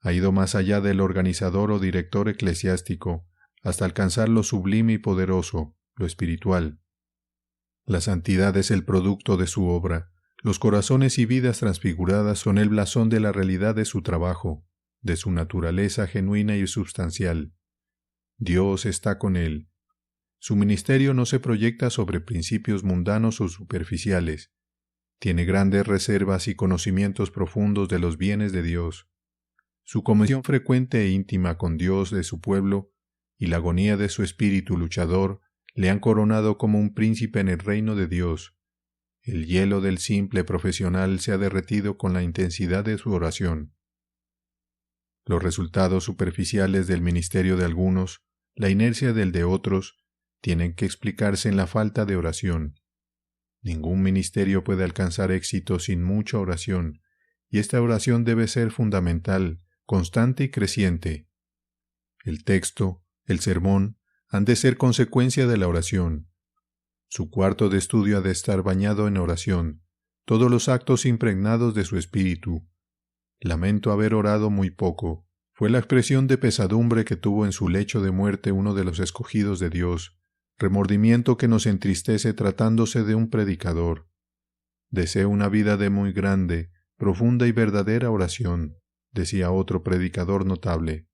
[SPEAKER 1] Ha ido más allá del organizador o director eclesiástico, hasta alcanzar lo sublime y poderoso, lo espiritual. La santidad es el producto de su obra. Los corazones y vidas transfiguradas son el blasón de la realidad de su trabajo, de su naturaleza genuina y substancial. Dios está con él. Su ministerio no se proyecta sobre principios mundanos o superficiales. Tiene grandes reservas y conocimientos profundos de los bienes de Dios. Su comunión frecuente e íntima con Dios de su pueblo y la agonía de su espíritu luchador le han coronado como un príncipe en el reino de Dios. El hielo del simple profesional se ha derretido con la intensidad de su oración. Los resultados superficiales del ministerio de algunos, la inercia del de otros, tienen que explicarse en la falta de oración. Ningún ministerio puede alcanzar éxito sin mucha oración, y esta oración debe ser fundamental, constante y creciente. El texto, el sermón, han de ser consecuencia de la oración. Su cuarto de estudio ha de estar bañado en oración. todos los actos impregnados de su espíritu. Lamento haber orado muy poco. Fue la expresión de pesadumbre que tuvo en su lecho de muerte uno de los escogidos de Dios, remordimiento que nos entristece tratándose de un predicador. Deseo una vida de muy grande, profunda y verdadera oración, decía otro predicador notable.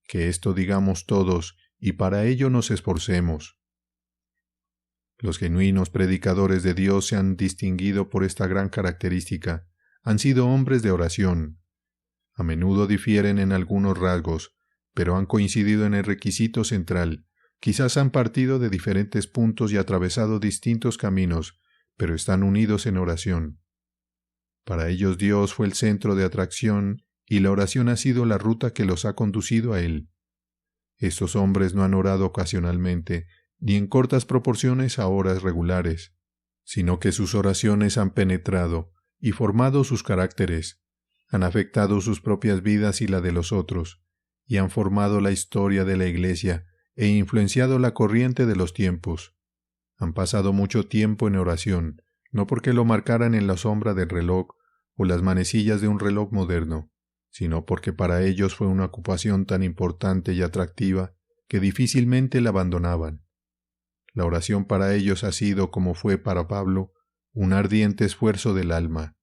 [SPEAKER 1] Que esto digamos todos, y para ello nos esforcemos. Los genuinos predicadores de Dios se han distinguido por esta gran característica. Han sido hombres de oración. A menudo difieren en algunos rasgos, pero han coincidido en el requisito central. Quizás han partido de diferentes puntos y atravesado distintos caminos, pero están unidos en oración. Para ellos Dios fue el centro de atracción y la oración ha sido la ruta que los ha conducido a Él. Estos hombres no han orado ocasionalmente, ni en cortas proporciones a horas regulares, sino que sus oraciones han penetrado y formado sus caracteres, han afectado sus propias vidas y la de los otros, y han formado la historia de la Iglesia e influenciado la corriente de los tiempos. Han pasado mucho tiempo en oración, no porque lo marcaran en la sombra del reloj o las manecillas de un reloj moderno, sino porque para ellos fue una ocupación tan importante y atractiva que difícilmente la abandonaban. La oración para ellos ha sido, como fue para Pablo, un ardiente esfuerzo del alma.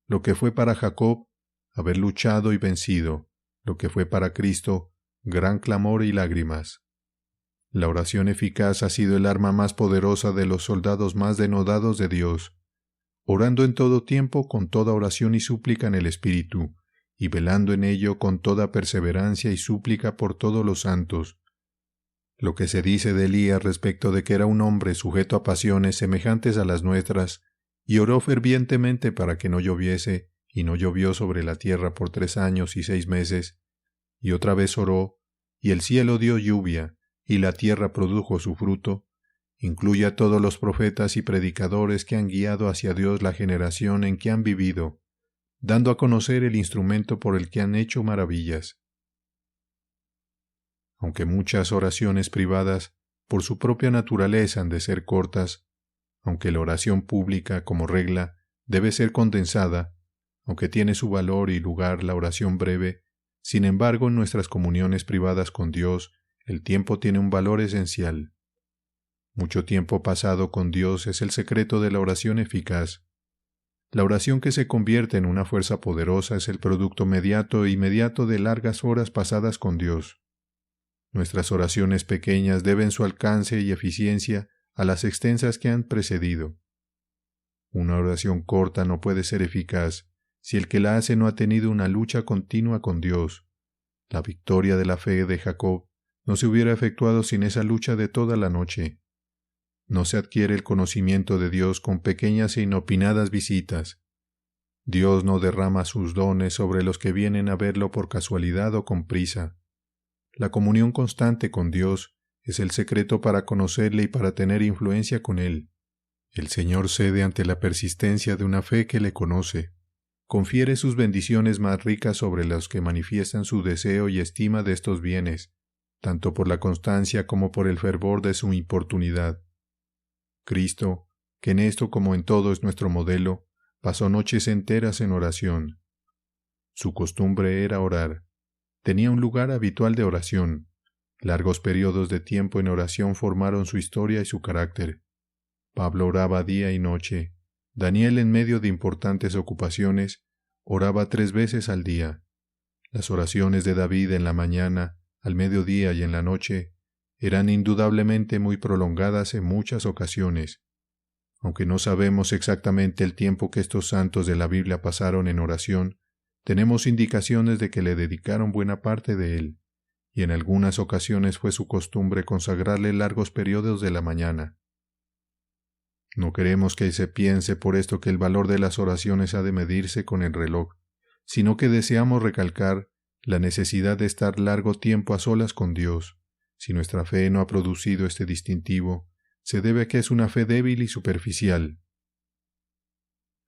[SPEAKER 1] Lo que fue para Jacob, haber luchado y vencido. Lo que fue para Cristo, gran clamor y lágrimas. La oración eficaz ha sido el arma más poderosa de los soldados más denodados de Dios, orando en todo tiempo con toda oración y súplica en el Espíritu, y velando en ello con toda perseverancia y súplica por todos los santos. Lo que se dice de Elías respecto de que era un hombre sujeto a pasiones semejantes a las nuestras, y oró fervientemente para que no lloviese, y no llovió sobre la tierra por 3 años y 6 meses, y otra vez oró, y el cielo dio lluvia, y la tierra produjo su fruto, incluye a todos los profetas y predicadores que han guiado hacia Dios la generación en que han vivido, dando a conocer el instrumento por el que han hecho maravillas. Aunque muchas oraciones privadas, por su propia naturaleza han de ser cortas, aunque la oración pública, como regla, debe ser condensada, aunque tiene su valor y lugar la oración breve, sin embargo en nuestras comuniones privadas con Dios, el tiempo tiene un valor esencial. Mucho tiempo pasado con Dios es el secreto de la oración eficaz. La oración que se convierte en una fuerza poderosa es el producto mediato e inmediato de largas horas pasadas con Dios. Nuestras oraciones pequeñas deben su alcance y eficiencia a las extensas que han precedido. Una oración corta no puede ser eficaz si el que la hace no ha tenido una lucha continua con Dios. La victoria de la fe de Jacob no se hubiera efectuado sin esa lucha de toda la noche. No se adquiere el conocimiento de Dios con pequeñas e inopinadas visitas. Dios no derrama sus dones sobre los que vienen a verlo por casualidad o con prisa. La comunión constante con Dios es el secreto para conocerle y para tener influencia con Él. El Señor cede ante la persistencia de una fe que le conoce. Confiere sus bendiciones más ricas sobre los que manifiestan su deseo y estima de estos bienes, tanto por la constancia como por el fervor de su importunidad. Cristo, que en esto como en todo es nuestro modelo, pasó noches enteras en oración. Su costumbre era orar. Tenía un lugar habitual de oración. Largos periodos de tiempo en oración formaron su historia y su carácter. Pablo oraba día y noche. Daniel, en medio de importantes ocupaciones, oraba 3 veces al día. Las oraciones de David en la mañana, al mediodía y en la noche eran indudablemente muy prolongadas en muchas ocasiones. Aunque no sabemos exactamente el tiempo que estos santos de la Biblia pasaron en oración, tenemos indicaciones de que le dedicaron buena parte de él, y en algunas ocasiones fue su costumbre consagrarle largos periodos de la mañana. No queremos que se piense por esto que el valor de las oraciones ha de medirse con el reloj, sino que deseamos recalcar la necesidad de estar largo tiempo a solas con Dios. Si nuestra fe no ha producido este distintivo, se debe a que es una fe débil y superficial.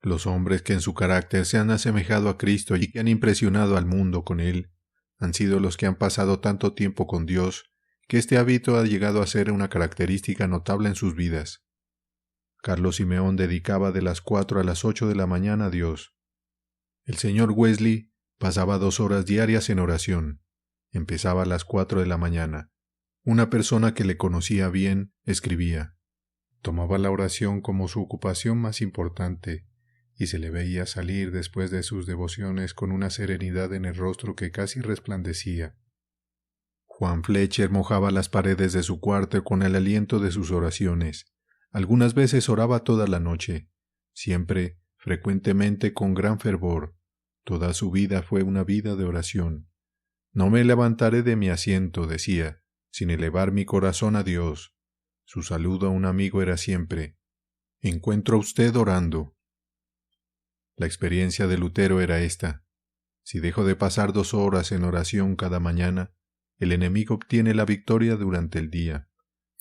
[SPEAKER 1] Los hombres que en su carácter se han asemejado a Cristo y que han impresionado al mundo con Él, han sido los que han pasado tanto tiempo con Dios, que este hábito ha llegado a ser una característica notable en sus vidas. Carlos Simeón dedicaba de las 4 a las 8 de la mañana a Dios. El señor Wesley pasaba 2 horas diarias en oración. Empezaba a las 4 de la mañana. Una persona que le conocía bien escribía. Tomaba la oración como su ocupación más importante y se le veía salir después de sus devociones con una serenidad en el rostro que casi resplandecía. Juan Fletcher mojaba las paredes de su cuarto con el aliento de sus oraciones. Algunas veces oraba toda la noche, siempre, frecuentemente con gran fervor. Toda su vida fue una vida de oración. No me levantaré de mi asiento, decía, sin elevar mi corazón a Dios. Su saludo a un amigo era siempre: «¿Encuentro a usted orando?». La experiencia de Lutero era esta: si dejo de pasar 2 horas en oración cada mañana, el enemigo obtiene la victoria durante el día.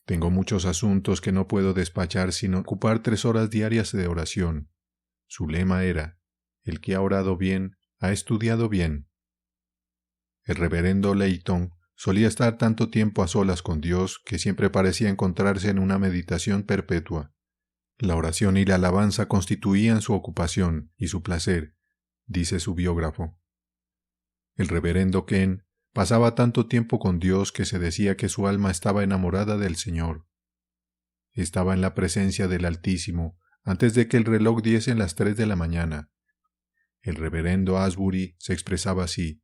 [SPEAKER 1] Tengo muchos asuntos que no puedo despachar sin ocupar 3 horas diarias de oración. Su lema era: el que ha orado bien, ha estudiado bien. El reverendo Layton solía estar tanto tiempo a solas con Dios que siempre parecía encontrarse en una meditación perpetua. La oración y la alabanza constituían su ocupación y su placer, dice su biógrafo. El reverendo Ken pasaba tanto tiempo con Dios que se decía que su alma estaba enamorada del Señor. Estaba en la presencia del Altísimo antes de que el reloj diese las 3 de la mañana. El reverendo Asbury se expresaba así: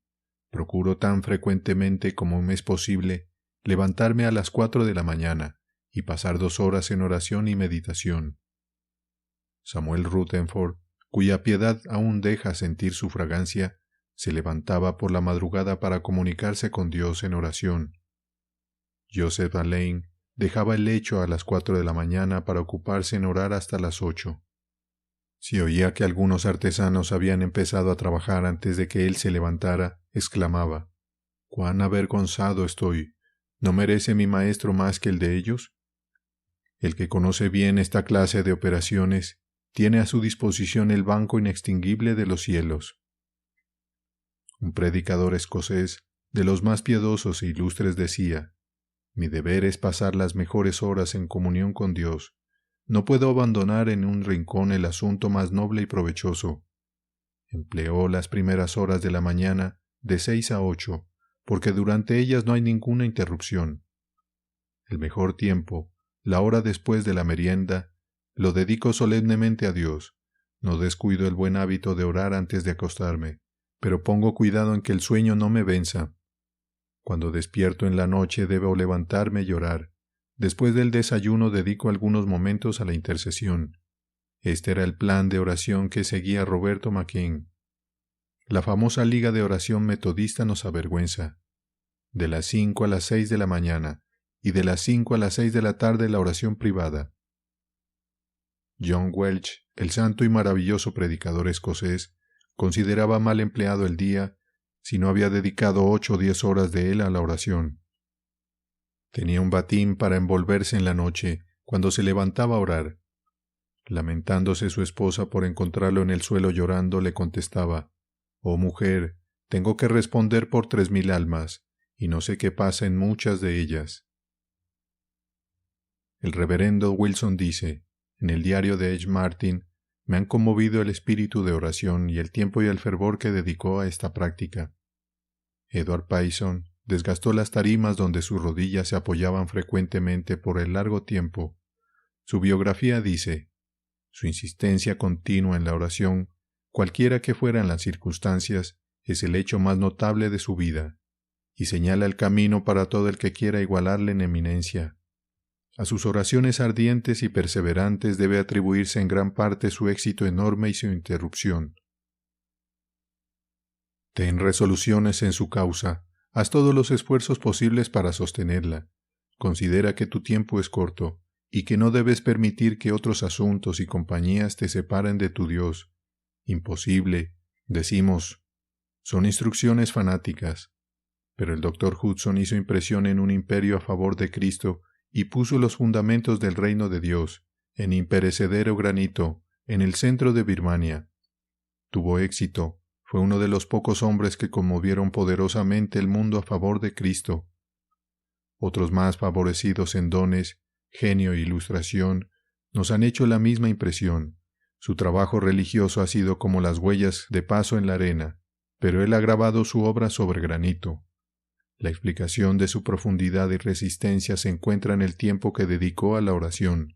[SPEAKER 1] «Procuro tan frecuentemente como me es posible levantarme a las 4 de la mañana y pasar 2 horas en oración y meditación». Samuel Rutherford, cuya piedad aún deja sentir su fragancia, se levantaba por la madrugada para comunicarse con Dios en oración. Joseph Alleine dejaba el lecho a las 4 de la mañana para ocuparse en orar hasta las 8. Si oía que algunos artesanos habían empezado a trabajar antes de que él se levantara, exclamaba: «¡Cuán avergonzado estoy! ¿No merece mi maestro más que el de ellos?». El que conoce bien esta clase de operaciones tiene a su disposición el banco inextinguible de los cielos. Un predicador escocés, de los más piadosos e ilustres, decía: «Mi deber es pasar las mejores horas en comunión con Dios. No puedo abandonar en un rincón el asunto más noble y provechoso». Empleó las primeras horas de la mañana de 6 a 8, porque durante ellas no hay ninguna interrupción. El mejor tiempo, la hora después de la merienda, lo dedico solemnemente a Dios. No descuido el buen hábito de orar antes de acostarme, pero pongo cuidado en que el sueño no me venza. Cuando despierto en la noche debo levantarme y orar. Después del desayuno dedico algunos momentos a la intercesión. Este era el plan de oración que seguía Roberto McKean. La famosa Liga de Oración Metodista nos avergüenza. De las 5 a las 6 de la mañana y de las 5 a las 6 de la tarde la oración privada. John Welch, el santo y maravilloso predicador escocés, consideraba mal empleado el día si no había dedicado 8 o 10 horas de él a la oración. Tenía un batín para envolverse en la noche cuando se levantaba a orar. Lamentándose su esposa por encontrarlo en el suelo llorando, le contestaba: «Oh mujer, tengo que responder por 3,000 almas, y no sé qué pasa en muchas de ellas». El reverendo Wilson dice, en el diario de H. Martin: «Me han conmovido el espíritu de oración y el tiempo y el fervor que dedicó a esta práctica». Edward Payson desgastó las tarimas donde sus rodillas se apoyaban frecuentemente por el largo tiempo. Su biografía dice: «Su insistencia continua en la oración, cualquiera que fueran las circunstancias, es el hecho más notable de su vida, y señala el camino para todo el que quiera igualarle en eminencia. A sus oraciones ardientes y perseverantes debe atribuirse en gran parte su éxito enorme y su interrupción. Ten resoluciones en su causa, haz todos los esfuerzos posibles para sostenerla. Considera que tu tiempo es corto y que no debes permitir que otros asuntos y compañías te separen de tu Dios. Imposible, decimos. Son instrucciones fanáticas. Pero el Dr. Hudson hizo impresión en un imperio a favor de Cristo y puso los fundamentos del reino de Dios, en imperecedero granito, en el centro de Birmania. Tuvo éxito. Fue uno de los pocos hombres que conmovieron poderosamente el mundo a favor de Cristo. Otros más favorecidos en dones, genio e ilustración nos han hecho la misma impresión. Su trabajo religioso ha sido como las huellas de paso en la arena, pero Él ha grabado su obra sobre granito. La explicación de su profundidad y resistencia se encuentra en el tiempo que dedicó a la oración.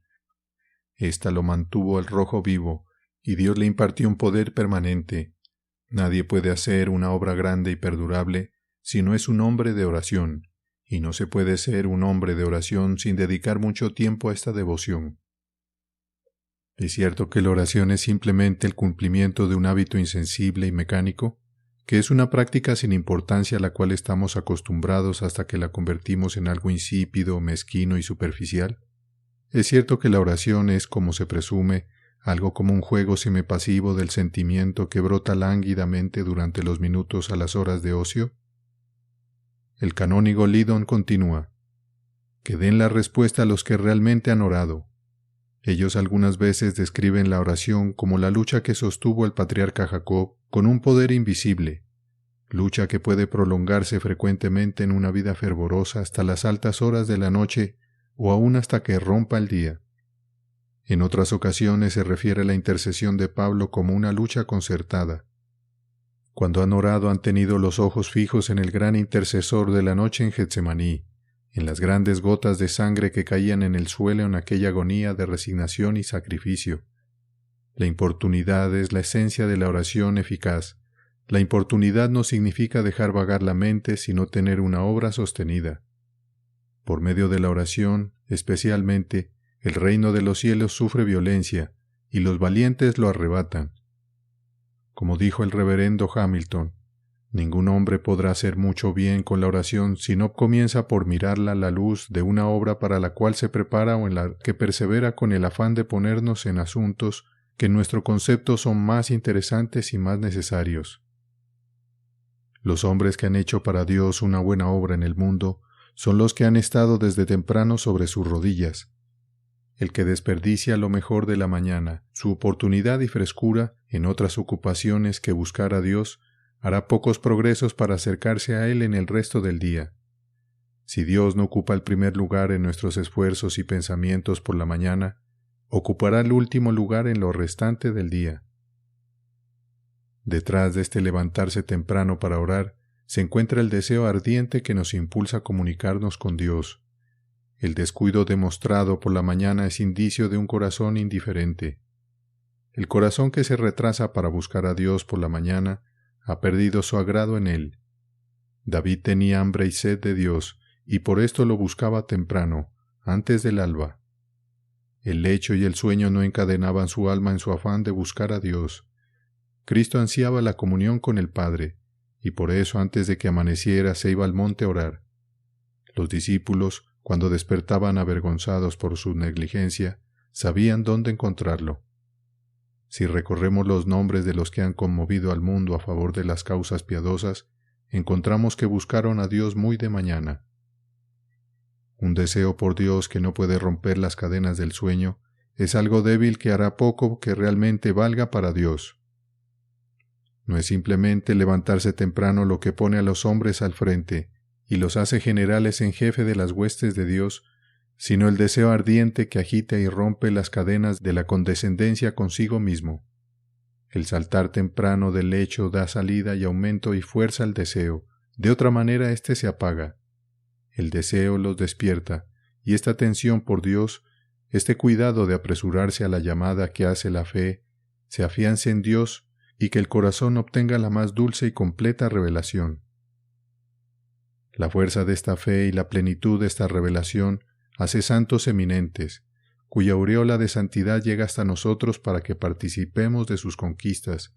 [SPEAKER 1] Esta lo mantuvo al rojo vivo, y Dios le impartió un poder permanente. Nadie puede hacer una obra grande y perdurable si no es un hombre de oración, y no se puede ser un hombre de oración sin dedicar mucho tiempo a esta devoción. ¿Es cierto que la oración es simplemente el cumplimiento de un hábito insensible y mecánico, que es una práctica sin importancia a la cual estamos acostumbrados hasta que la convertimos en algo insípido, mezquino y superficial? ¿Es cierto que la oración es, como se presume, algo como un juego semipasivo del sentimiento que brota lánguidamente durante los minutos a las horas de ocio? El canónigo Lidon continúa: que den la respuesta a los que realmente han orado. Ellos algunas veces describen la oración como la lucha que sostuvo el patriarca Jacob con un poder invisible, lucha que puede prolongarse frecuentemente en una vida fervorosa hasta las altas horas de la noche o aún hasta que rompa el día. En otras ocasiones se refiere a la intercesión de Pablo como una lucha concertada. Cuando han orado han tenido los ojos fijos en el gran intercesor de la noche en Getsemaní, en las grandes gotas de sangre que caían en el suelo en aquella agonía de resignación y sacrificio. La importunidad es la esencia de la oración eficaz. La importunidad no significa dejar vagar la mente, sino tener una obra sostenida. Por medio de la oración, especialmente, el reino de los cielos sufre violencia, y los valientes lo arrebatan. Como dijo el reverendo Hamilton, ningún hombre podrá hacer mucho bien con la oración si no comienza por mirarla a la luz de una obra para la cual se prepara o en la que persevera con el afán de ponernos en asuntos que en nuestro concepto son más interesantes y más necesarios. Los hombres que han hecho para Dios una buena obra en el mundo son los que han estado desde temprano sobre sus rodillas. El que desperdicia lo mejor de la mañana, su oportunidad y frescura en otras ocupaciones que buscar a Dios, hará pocos progresos para acercarse a Él en el resto del día. Si Dios no ocupa el primer lugar en nuestros esfuerzos y pensamientos por la mañana, ocupará el último lugar en lo restante del día. Detrás de este levantarse temprano para orar, se encuentra el deseo ardiente que nos impulsa a comunicarnos con Dios. El descuido demostrado por la mañana es indicio de un corazón indiferente. El corazón que se retrasa para buscar a Dios por la mañana ha perdido su agrado en él. David tenía hambre y sed de Dios, y por esto lo buscaba temprano, antes del alba. El lecho y el sueño no encadenaban su alma en su afán de buscar a Dios. Cristo ansiaba la comunión con el Padre, y por eso antes de que amaneciera se iba al monte a orar. Los discípulos, cuando despertaban avergonzados por su negligencia, sabían dónde encontrarlo. Si recorremos los nombres de los que han conmovido al mundo a favor de las causas piadosas, encontramos que buscaron a Dios muy de mañana. Un deseo por Dios que no puede romper las cadenas del sueño es algo débil que hará poco que realmente valga para Dios. No es simplemente levantarse temprano lo que pone a los hombres al frente y los hace generales en jefe de las huestes de Dios, sino el deseo ardiente que agita y rompe las cadenas de la condescendencia consigo mismo. El saltar temprano del lecho da salida y aumento y fuerza al deseo, de otra manera éste se apaga. El deseo los despierta, y esta atención por Dios, este cuidado de apresurarse a la llamada que hace la fe, se afiance en Dios y que el corazón obtenga la más dulce y completa revelación. La fuerza de esta fe y la plenitud de esta revelación hace santos eminentes, cuya aureola de santidad llega hasta nosotros para que participemos de sus conquistas,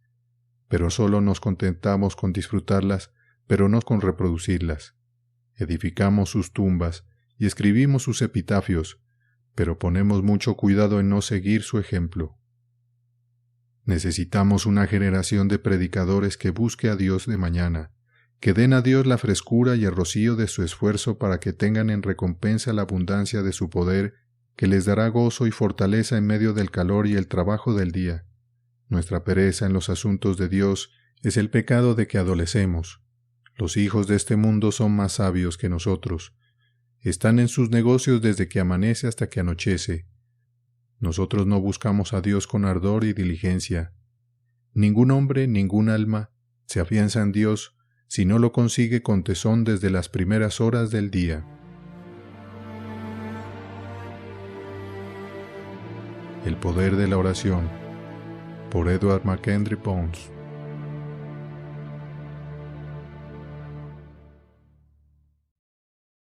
[SPEAKER 1] pero solo nos contentamos con disfrutarlas, pero no con reproducirlas. Edificamos sus tumbas y escribimos sus epitafios, pero ponemos mucho cuidado en no seguir su ejemplo. Necesitamos una generación de predicadores que busque a Dios de mañana, que den a Dios la frescura y el rocío de su esfuerzo para que tengan en recompensa la abundancia de su poder, que les dará gozo y fortaleza en medio del calor y el trabajo del día. Nuestra pereza en los asuntos de Dios es el pecado de que adolecemos. Los hijos de este mundo son más sabios que nosotros. Están en sus negocios desde que amanece hasta que anochece. Nosotros no buscamos a Dios con ardor y diligencia. Ningún hombre, ningún alma se afianza en Dios si no lo consigue con tesón desde las primeras horas del día. El poder de la oración, por Edward MacKendry Bones.